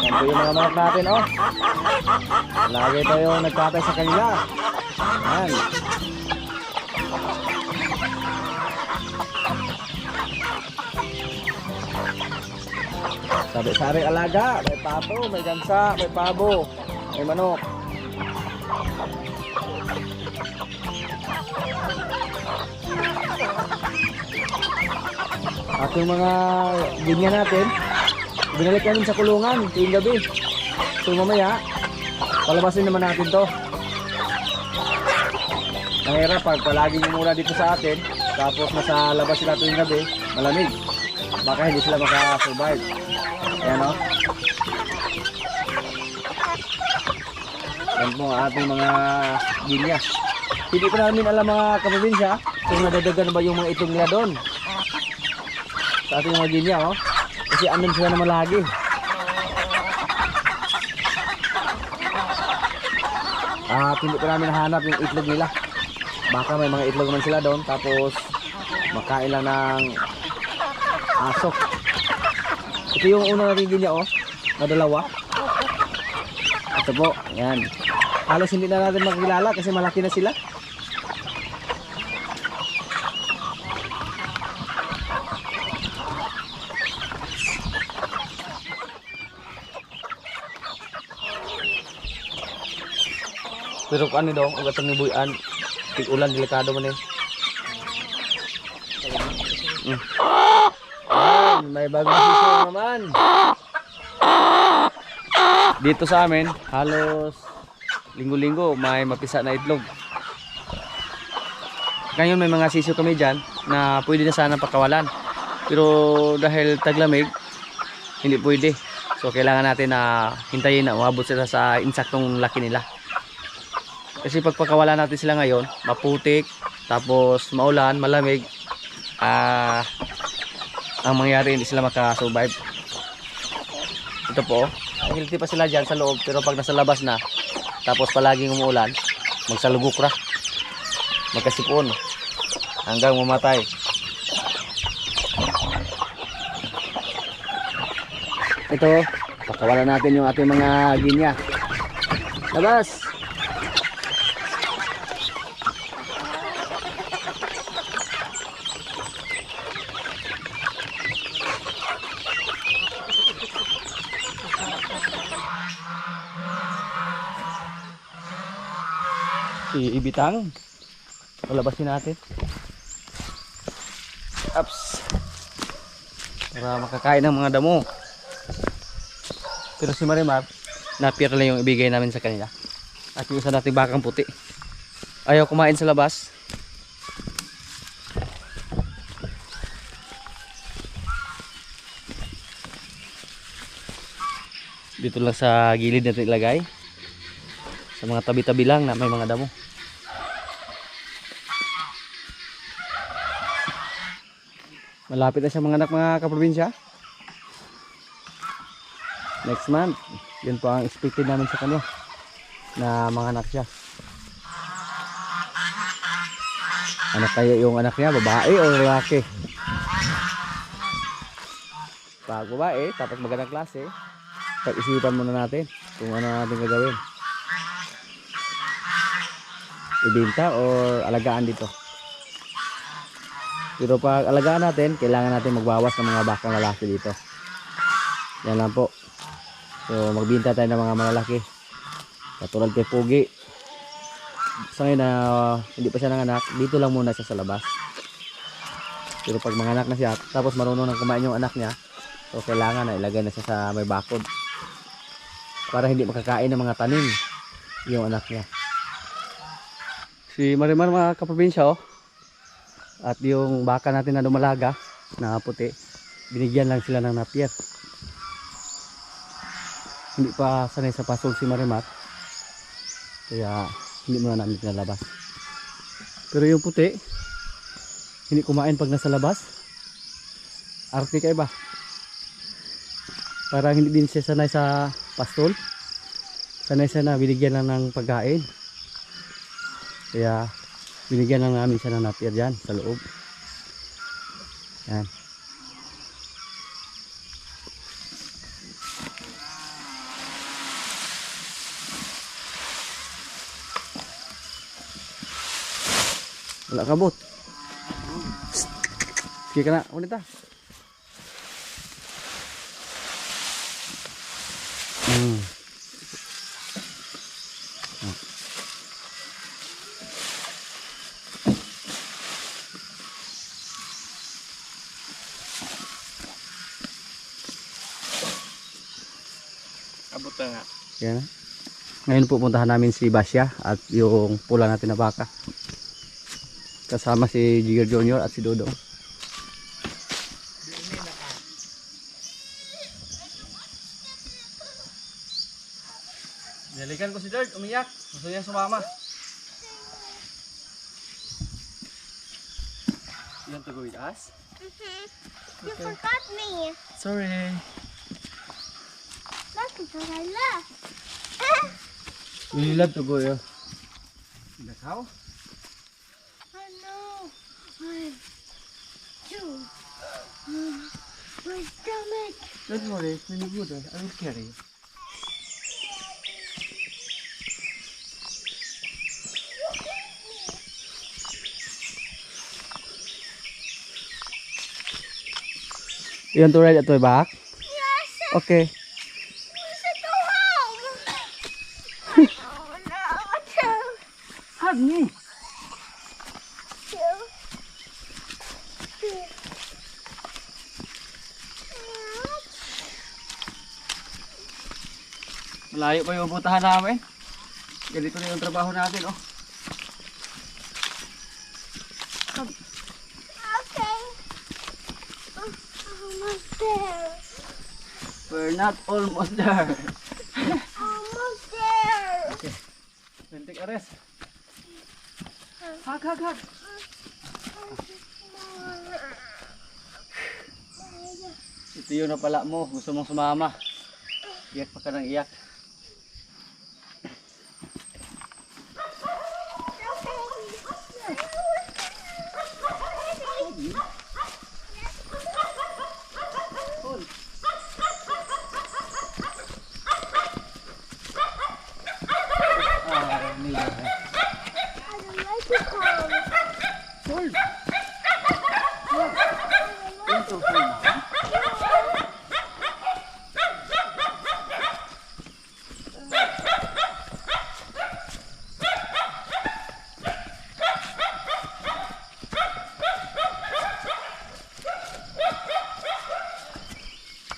Yan po yung mga manok natin, oh. Lagi tayong nagkatay sa kanila. Yan. Sabi-sabi alaga, may pato, may gansa, may pabo, may manok. At yung mga ganyan natin, binalik namin sa kulungan tuwing gabi. So mamaya, palabasin naman natin to. Mahirap pag palaging muna dito sa atin, tapos nasa labas sila tuwing gabi, malamig. Baka hindi sila makasurvive. Ayan, o. Yan po ang ating mga ginya. Hindi pa namin alam mga kaprobinsya kung nadadagan ba yung mga itlog nila doon sa ating mga ginya, o. Kasi amin sila naman lagi. Hindi pa namin nahanap yung itlog nila. Baka may mga itlog naman sila doon, tapos makain lang ng aso. Ito yung una natin ginya, oh, na dalawa. Ito po, yan. Halos hindi na natin makikilala kasi malaki na sila. Pero kung ano daw, ugat ng buyan, tig-ulan, delikado man eh. May bagong sisyo naman. Dito sa amin, halos linggo-linggo may mapisa na itlog. Ngayon may mga sisyo kami dyan na pwede na sana pakawalan. Pero dahil taglamig, hindi pwede. So kailangan natin na hintayin na umabot sila sa insaktong laki nila. Kasi pag pakawalan natin sila ngayon, maputik, tapos maulan, malamig, ang mangyari hindi sila makasurvive. Ito po, healthy pa sila dyan sa loob, pero pag nasa labas na, tapos palaging umuulan, magsalugok ra, magkasipon hanggang mamatay. Ito, pakawalan natin yung ating mga ginya. Labas! Ibitang palabasin natin. Ups, para makakain ng mga damo. Pero si Marimar, napier lang yung ibigay namin sa kanila. At yung isa nating bakang puti, ayaw kumain sa labas. Dito lang sa gilid natin ilagay, sa mga tabi-tabi lang na may mga damo. Malapit na siya mga anak, mga kaprobinsya. Next month, yun po ang expected namin sa kanya, na mga anak siya. Anak kayo yung anak niya, babae o lalaki? Pag babae, tapos magandang klase, pag-isipan muna natin kung ano natin gagawin. Ibenta o alagaan dito. Pero pag alagaan natin, kailangan natin magbawas ng mga bakang lalaki dito. Yan lang po. So magbinta tayo ng mga malalaki. Katulad kay Pugi. Sa ngayon na hindi pa siya nanganak, dito lang muna siya sa labas. Pero pag manganak na siya, tapos marunong nang kumain yung anak niya, so kailangan na ilagay na siya sa may bakod. Para hindi makakain ng mga tanim yung anak niya. Si Marimar, mga kaprobinsya, oh. At yung baka natin na dumalaga na puti, binigyan lang sila ng napier. hindi pa sanay sa pasol si Marimar. Kaya hindi muna namin pinalabas. Pero yung puti, hindi kumain pag nasa labas. Arte kayo ba? Parang hindi din siya sanay sa pastol. Sanay siya na binigyan lang ng pagkain. Kaya binigyan lang namin siya ng napier dyan sa loob. Yan. Wala kabot. Sige ka na, ulit ah. Abot na nga. Yan. Ngayon pupuntahan namin si Basya at yung pula natin na baka. Kasama si Jigger Junior at si Dodong. Dalikan ko si Dard, umiyak. Gusto niya sumama. You want to go with us? You forgot me. Sorry. That's because I left. We love to go in the cow. I know. 1, 2. My stomach. Don't worry, when you go there, I will carry you. You want to ride at my back? Yes. Okay. We should go home. Oh no. Hug me. 2. 3. Malayo pa yung puntahan namin. Ganito na yung trabaho natin, oh. Okay. Almost there. We're not almost there. Almost there. Okay. Then take a rest. Hug, hug, hug. Ito yun na pala mo. Gusto mong sumama. Iyak pa ka ng iyak.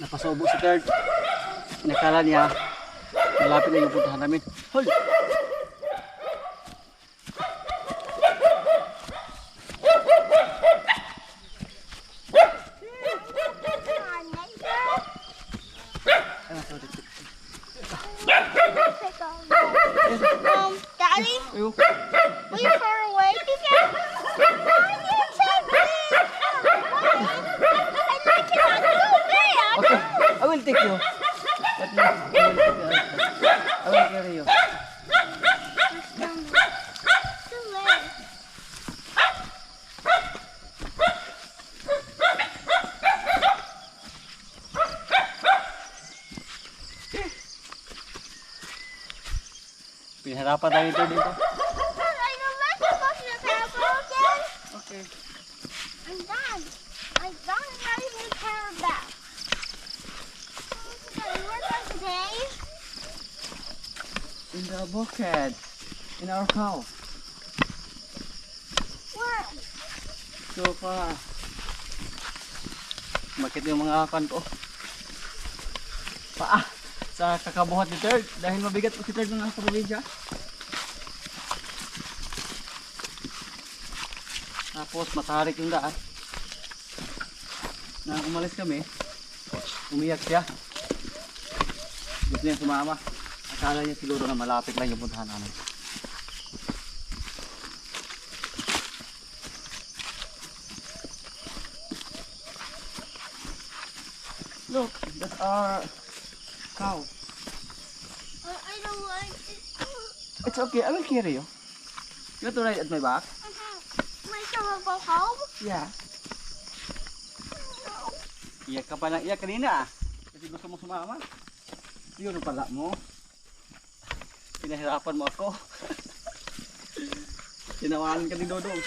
Napasubo si Third. Nakala niya malapit na yung puntahan namin. Hold! Daddy, Ayo. will you far away again? Why you take me? I like it not so bad. Okay, I will take you. But no, I will carry you. Too late. Pinahirapan tayo ito dito. I don't like to go to the bathroom again. Okay. I'm done. I'm done riding the caravan. Okay, where's our today? In the bucket. In our house. Where? So far. Bakit yung mga kan ko? Paa. Sa kakabuhat ni Third. Dahil mabigat po si Third ng nasa probinsya. Tapos matarik yung daan. Nang umalis kami, umiyak siya. Gusto niya sumama. Akala niya siguro na malapit lang yung puntahan namin. Look, that's our cow. I don't like it. It's okay, I will carry you. You want to ride at my back? Wait till we go home? Yeah. Iyak ka pa lang iyak kanina ah. Kasi gusto mo sumama. Yun ang pala mo. Pinahirapan mo ako. Tinawalan ka ni Dodong.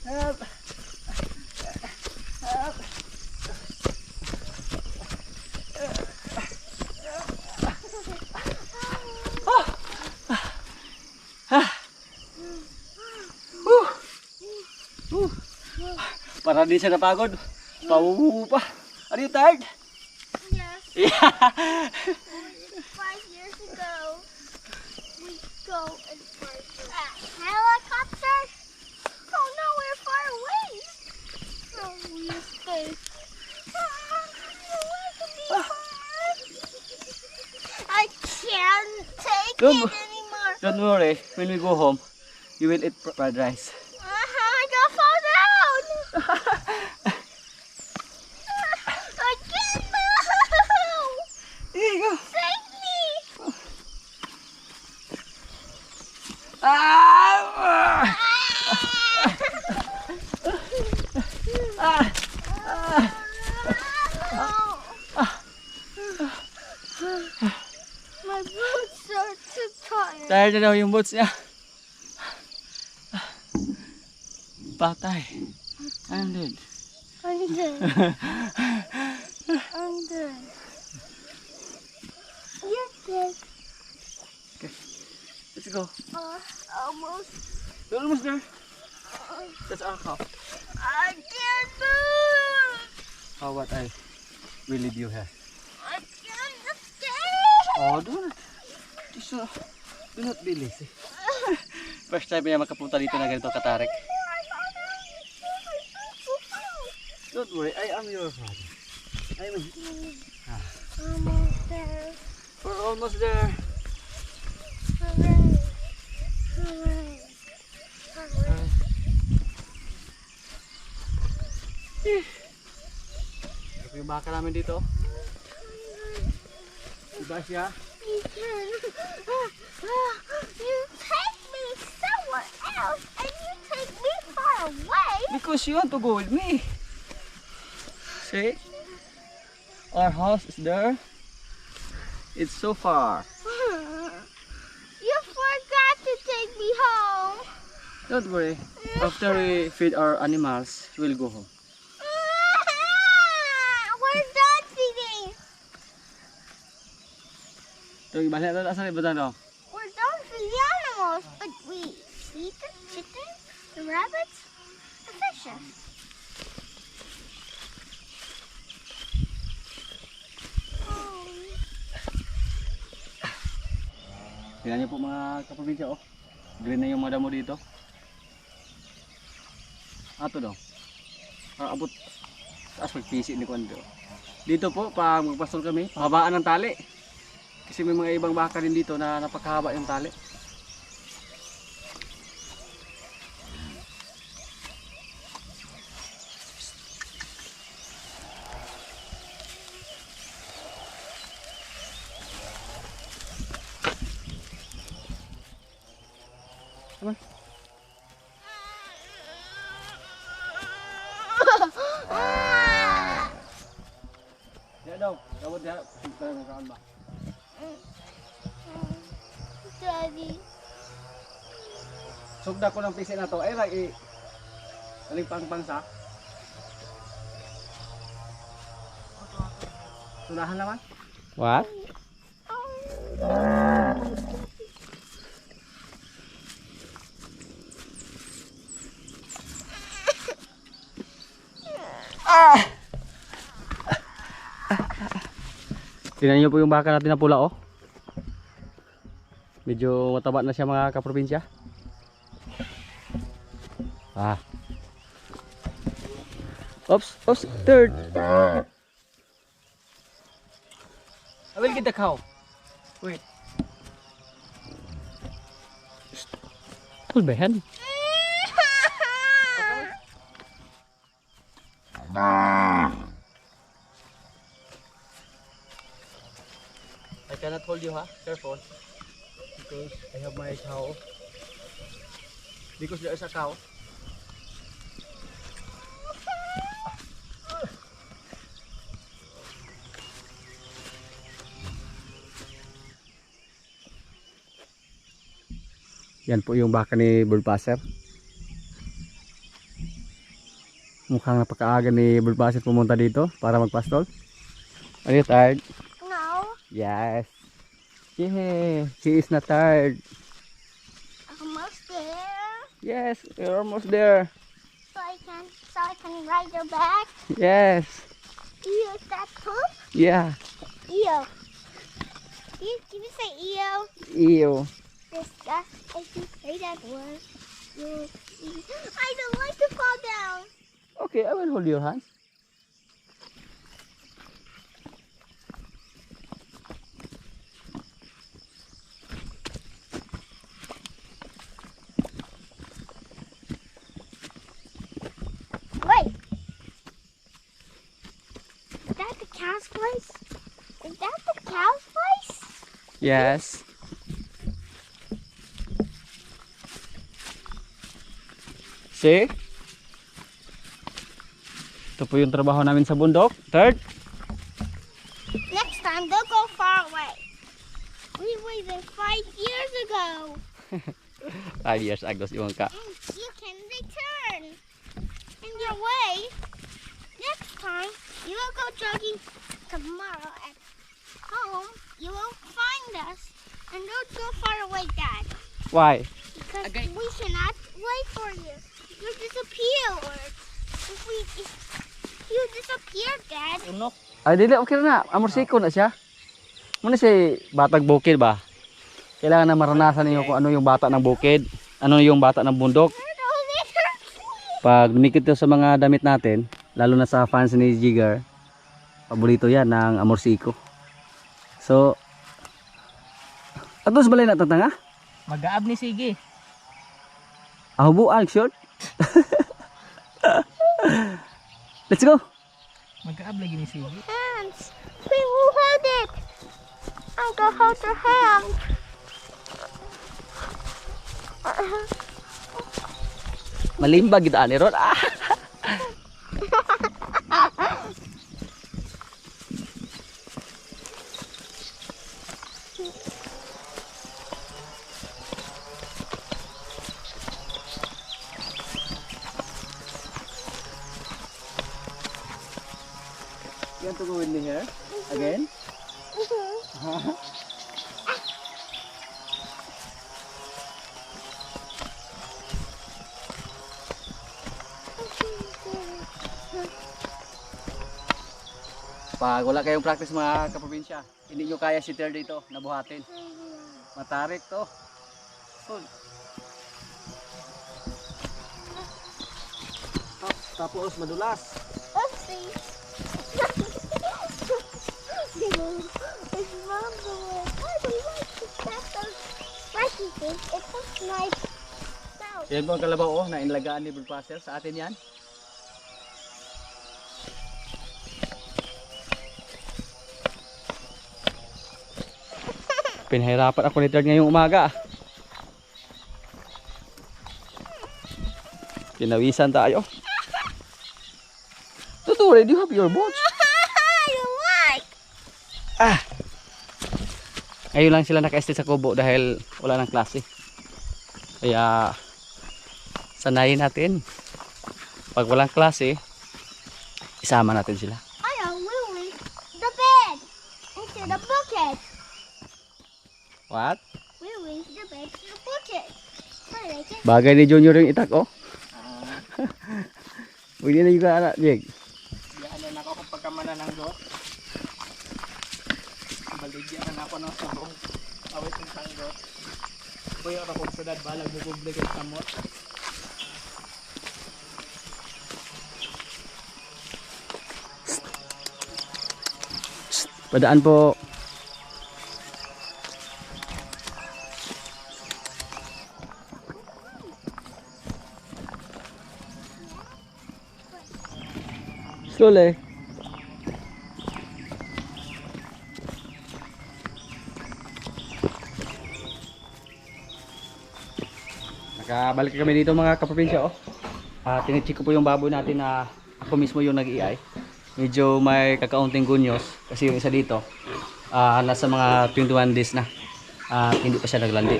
Help! Help! Para di siya napagod. Pauupo pa. Are you tired? Yes. Yeah. 5 years ago, we go and fly helicopter. Oh no, we're far away. Oh, we stay. I can't take Don't- it anymore. Don't worry, when we go home, you will eat fried rice. I got fall down. I can't move. Here you go. Save me. Ah! My boots are too tired. Tired na daw yung boots niya. Patay. I'm dead. I'm dead. I'm dead. You're dead. Let's go. Almost. We're almost there. That's our cow. I can't move. How about I will lead you here? I can't stay. Oh, do not be lazy. First time niya makapunta dito na ganito katarik. Don't worry, I am your father. Almost there. We're almost there. Hooray. Hooray. Hooray. Ito yung baka namin dito. Diba siya? You take me somewhere else and you take me far away. Because you want to go with me. See? Our house is there. It's so far. You forgot to take me home. Don't worry. After we feed our animals, we'll go home. We're done feeding. Ito, ibalik na sa iba no? We're done feeding the animals, but we feed the chickens, the rabbits, the fishes. Tingnan niyo po mga kaprobinsya, oh. Green na yung mga damo dito. Ato daw. Abot taas pagpisi ni Kwando. Dito po, pag magpasol kami, pahabaan ng tali. Kasi may mga ibang baka din dito na napakahaba yung tali. Come on. Ya daw, dapat ya, tingnan mo saan ba? Daddy. Sugda ko ng pisi na to, ay rai aling pangpangsa. Sunahan naman. What? Tingnan niyo po yung baka natin na pula, oh. Medyo mataba na siya mga kaprobinsya. Ah. Oops, oops, third. I will get the cow. Wait. Tulbehan. I cannot hold you, ha? Careful. Because I have my cow. Because there is a cow. Yan po yung baka ni Bullpasser. Mukhang napakaaga ni Bullpasser pumunta dito para magpastol. Are you tired? No, Yes. Yeah, she is not tired. almost there. Yes, we're almost there. So I can ride your back. Yes. Ew, is that poop? Yeah. Ew. Can you say ew? Ew. Disgust. I can say that word. Ew. I don't like to fall down. Okay, I will hold your hands. Wait. Is that the cow's place? Is that the cow's place? Yes. See? Ito po yung trabaho namin sa bundok. Third. Next time, they'll go far away. We waited 5 years ago. 5 years ago si Wongka. And you can return. In your way, next time, you will go jogging tomorrow at home. You will find us. And don't go far away, Dad. Why? Because we cannot wait for you. You disappeared. If you disappear, Dad. Ay, dili, okay na. Amorsiko na siya. Muna siya batag bukid ba? Kailangan na maranasan niyo kung ano yung bata ng bukid. Ano yung bata ng bundok. Pag dumikit ito sa mga damit natin, lalo na sa fans ni Jigger, paborito yan ng amorsiko. So, atos balay na tatanga? Mag-aab ni Sige. Ahubuan, short. Let's go. Mag-aab lagi ni Sige. Hands. We will hold it. I'll go hold your hand. Malimbag kita ani ron. Ah. You want to go with me here again? Pag wala kayong practice mga kaprobinsya, hindi nyo kaya si Ter dito nabuhatin. Matarik to. Oh, tapos madulas. Oopsie. It's mumbling. I don't like to tap those spiky things. It looks nice. Now, Yan po ang kalabaw oh, na inlagaan ni Bullpasser. Sa atin yan. Pinahirapan ako ni Ter ngayong umaga. Pinawisan tayo. Tutuloy, do you have your boots? I don't like. Ah! Ngayon lang sila naka-stay sa kubo dahil wala ng klase. Kaya sanayin natin. Pag walang klase, isama natin sila. I don't really the bed into the bucket. What? Really the bed to the bucket. So they can. Bagay ni Junior yung itak oh. Pwede na juga anak, Jake. Diyan na ako kapag kamana ng go. Baligyan na ako ng subong. Awit ng sanggot. Kuya ako kung sudad balag bubublig ang kamot. Padaan po. Slowly. Nakabalik kami dito mga kaprobinsya oh. Tinicheck ko po yung baboy natin na ako mismo yung nag-iay. Medyo may kakaunting gunyos kasi yung isa dito nasa mga 21 days na. Hindi pa siya naglandi.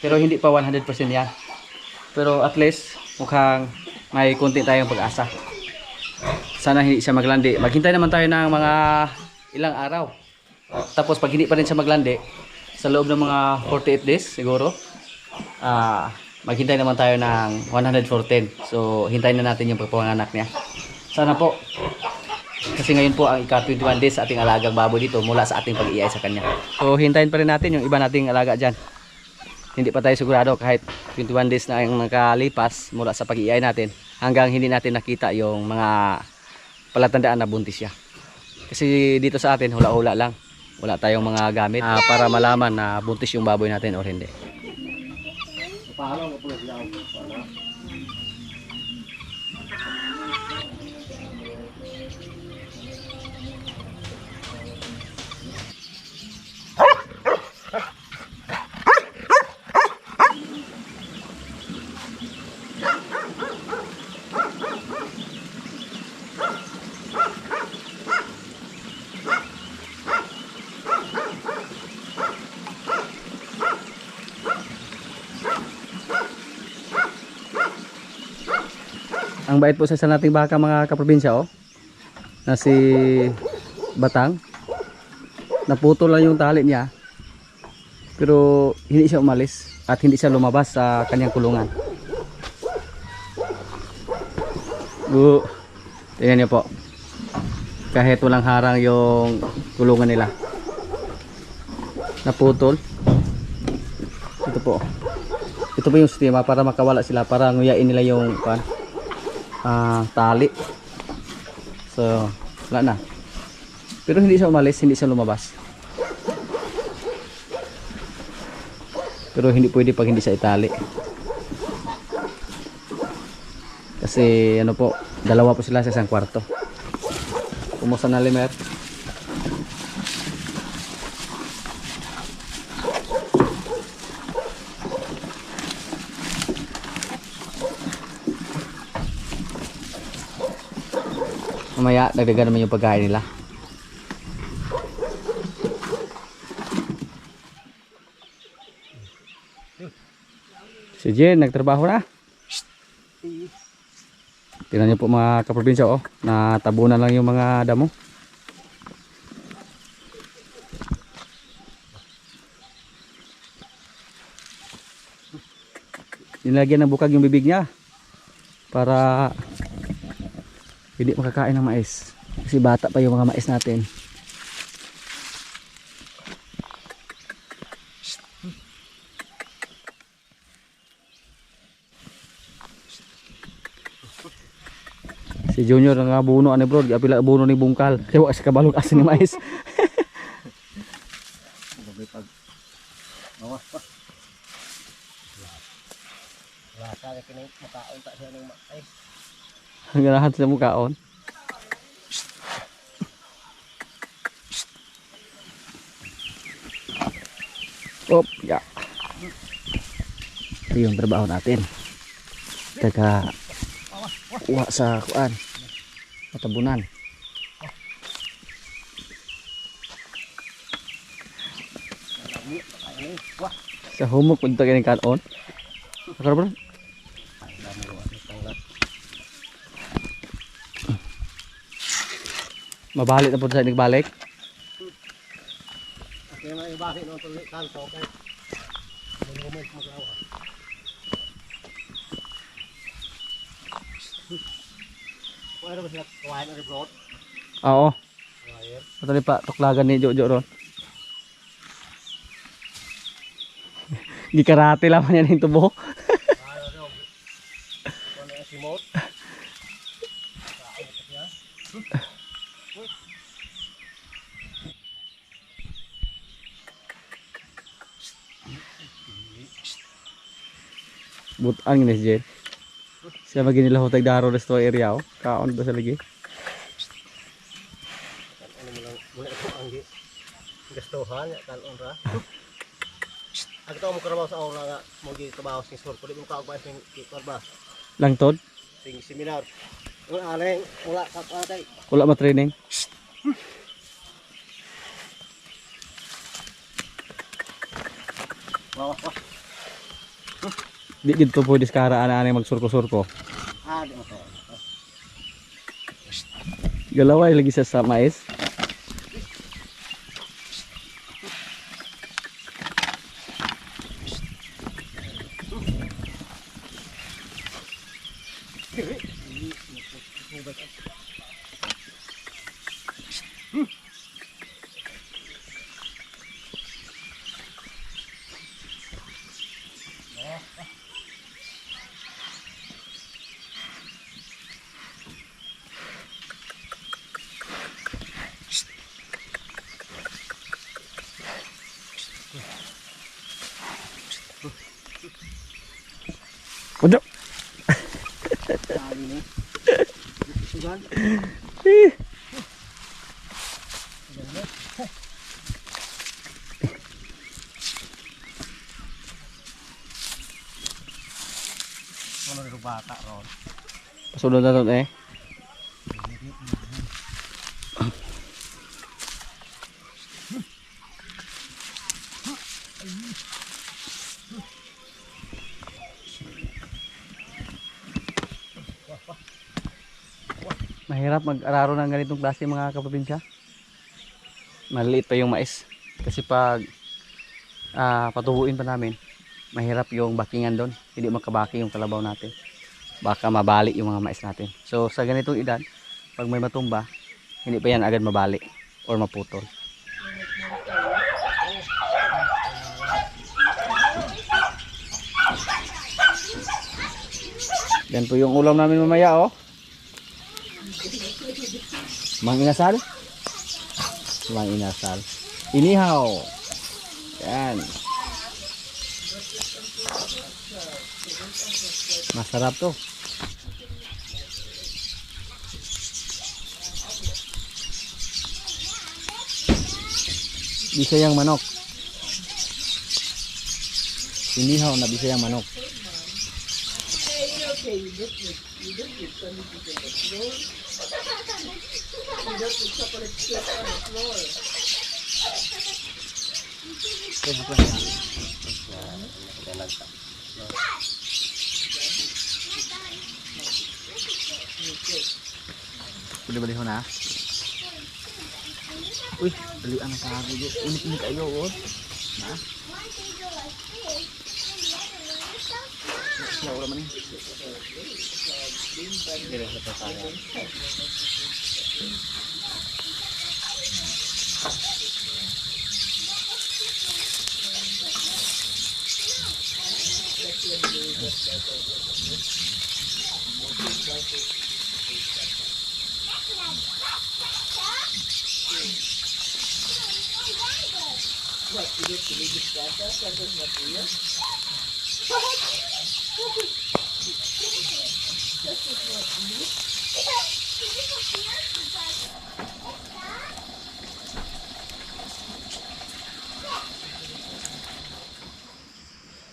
Pero hindi pa 100% yan. Pero at least mukhang may konti tayong pag-asa. Sana hindi siya maglandi. Maghintay naman tayo ng mga ilang araw. Tapos pag hindi pa rin siya maglandi, sa loob ng mga 48 days siguro, maghintay naman tayo ng 114. So hintayin na natin yung pagpanganak niya. Sana po. Kasi ngayon po ang ika-21 days sa ating alagang baboy dito mula sa ating pag-iay sa kanya. So hintayin pa rin natin yung iba nating alaga dyan. Hindi pa tayo sigurado kahit 21 days na ang nakalipas mula sa pag-iay natin hanggang hindi natin nakita yung mga palatandaan na buntis siya. Kasi dito sa atin hula-hula lang. Wala tayong mga gamit para malaman na buntis yung baboy natin o hindi. Ang bait po sa isa nating baka mga kaprobinsya oh. Na si Batang. Naputol lang yung tali niya. Pero hindi siya umalis at hindi siya lumabas sa kanyang kulungan. Tingnan niyo po. Kahit walang harang yung kulungan nila. Naputol. Ito po. Ito po yung sistema para makawala sila, para nguyain nila yung tali. So wala na. Pero hindi siya umalis, hindi siya lumabas. Pero hindi pwede pag hindi siya itali. Kasi ano po, dalawa po sila sa isang kwarto. Kumusta na Limer? Mamaya dagdagan naman yung pagkain nila. Si Jen nagtrabaho na. Tingnan niyo po mga kaprobinsya oh, natabunan lang yung mga damo. Nilagyan ng bukag yung bibig niya para hindi makakain ng mais. Kasi bata pa yung mga mais natin. Si Junior nga buno ani bro, apila buno ni bungkal. Kaya wa sa kabalog asin ni mais. Ang ganahan sa mukaon. Op, ya. Ito yung trabaho natin. Teka, kuha sa kuan, matabunan. Sa humok punta kini kanon. Sakar bro. Mabalik na po sa nagbalik. Okay na ibalik no tuloy kan so kay. Moment magawa. Wala ba sila kuhain ang rebrot? Oo. Patali pa tuklagan ni Jojo ron. Gikarate lang yan yung tubo. Butan ni Jen. Siya maginila hotag daro resto area oh. Kaon ba sa lagi? Ano mo lang, mula ito ang gastuhan, talon ra. Ang ito mo karabaw sa aula nga, mo gitabaw sa sur, pwede mo kaagpay sa karba, Langtod? sa seminar. Ang aleng, mula sa patay. Wala ma-training. Wow, Di gid to pwede skara ana magsurko-surko. di mo tayo. Galaway lagi sa mais. Udah. Sabi ni. Sugan. Ano rin bata ron? Pasunod na to eh. Mahirap mag-araro ng ganitong klase mga kaprobinsya. Maliit pa yung mais. Kasi pag patubuin pa namin, mahirap yung bakingan doon. Hindi makabaki yung kalabaw natin. Baka mabali yung mga mais natin. So sa ganitong edad, pag may matumba, hindi pa yan agad mabali or maputol. Yan po yung ulam namin mamaya oh. Mang inasal. Mang inasal. Inihaw. Yan. Masarap to. Bisayang manok. Inihaw na bisayang manok. Udah balik na. Uy, beli ang sabi ko. Unik-unik kayo oh. Nah. Ya udah maning. Dire sa pasara.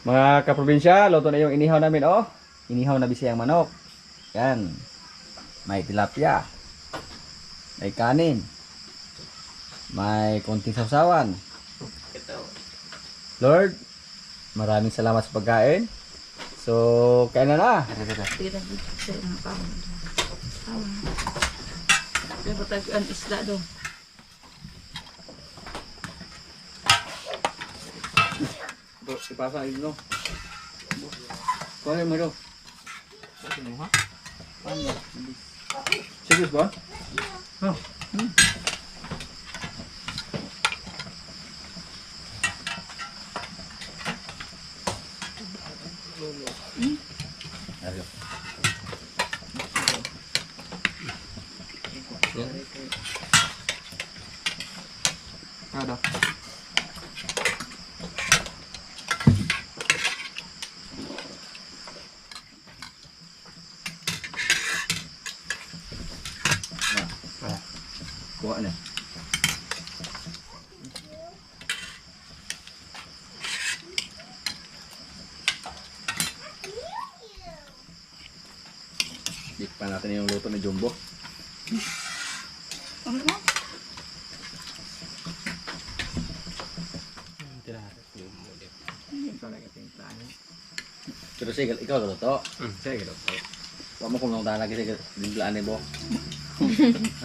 Mga kaprobinsya, luto na yung inihaw namin oh. Inihaw na bisayang manok. Yan. May tilapia. May kanin. May konting sausawan. Lord, maraming salamat sa pagkain. So, kain na na. Patagaan isda daw. Ipasa ito no. Kuha mo ito. Serious ba? Oh. Ada. Kuha na. Tikpan natin yung luto ni Jumbo. Ano ba? Hindi talaga timplahan. Pero sige, ikaw luto. Sige daw. Huwag mo kung nang lagi sige, dimplaan ni Bo.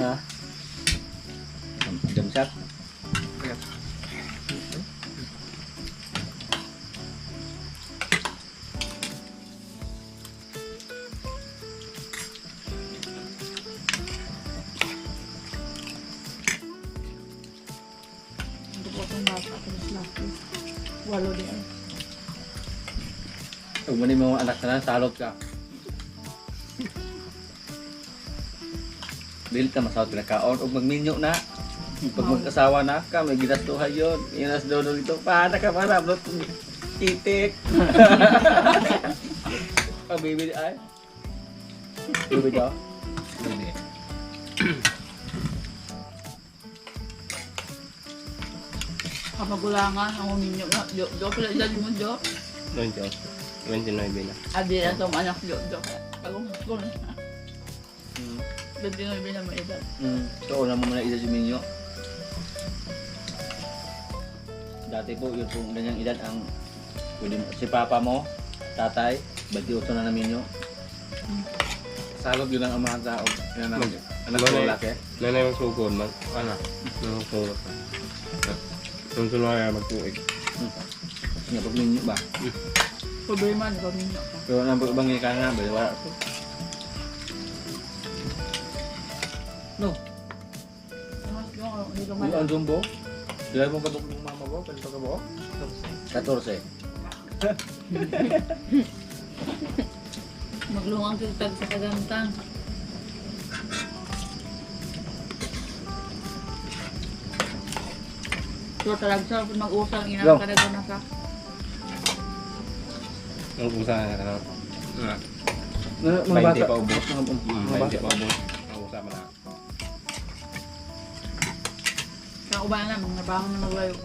Ha? Jam shot. Ang po itong bata. Tapos laki. Walo din. Huwag mo ni mga anak na lang, salot ka. Bilit ka masahot ka na kaon. Huwag magminyo na. Pag magkasawa na ka, may ginastuhan yun. Inas daw daw ito. Paano ka para? Blot, titik. Oh, baby ay. Baby daw. Kapagulangan, ang uminyo na. Jo pala dyan mo, Jo. 29 na. Adi na itong anak, Jo. Pag-umukul. 29 na may edad. So, una mo muna edad si Minyo. Dati po, yun pong ganyang edad ang pwede mo, si papa mo, tatay, 28 na na Minyo. Salog yun ang mga tao. Yan ang anak ko lalaki. Nanay yung sugod, anak. Nang sugod. Nung tulungan magtuig. Nga pag Minyo ba? Problema, di ba minyo ka? Pero nang pag-ibangin ka nga, wala po. No, Mas yung hindi yung lumala. ang Jumbo. Dila mo katok ng mama ko, kanito ka ba? 14. Maglungang kita sa kagantang. So talaga siya mag-usang Go. inakadagan na ka. Ang usa na ka na. Mga 20 bata pa ubos. Mga 20 bata. pa ubos. Ang usa man na. Kaya ubahan na, mga nabangon na maglayo.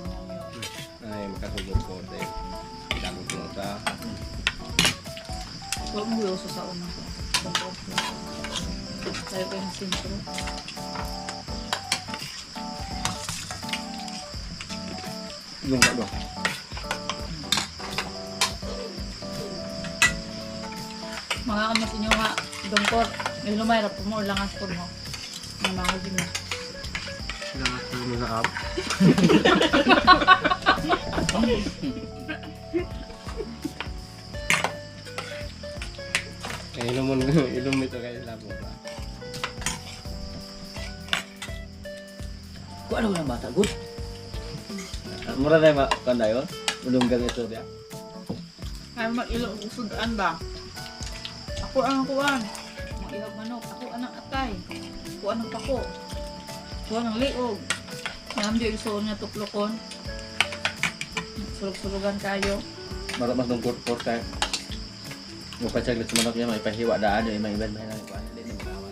Ay, makasugod ko. Dami ko sa... Huwag mo yung sa una ko. Tayo kayo ng sintro. Yung ka doon. Mga kamas inyo nga, dongkot. May lumayra po mo, langas po mo. Mga mga gino. Lahat ko mo sa app. Ilum ito kayo labo ba? Kung ano ng bata, good. Mura na yung kanda yun. Ulunggang ito dia. Kaya mag-ilo, usudaan ba? Ako ang kuwan. Mga ihag manok. Ako anang atay. Ako anang pako. Ako anang liog. Namdi yung suon nga tuklokon. Sulog-sulugan kayo. Marap mas nung court time. Yung patsaglit sa manok niya, may pahiwa daan yun, may iban lang yung hindi na magawa.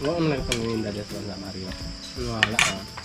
Huwag mo lang panginin dali sa Mario. Wala ka.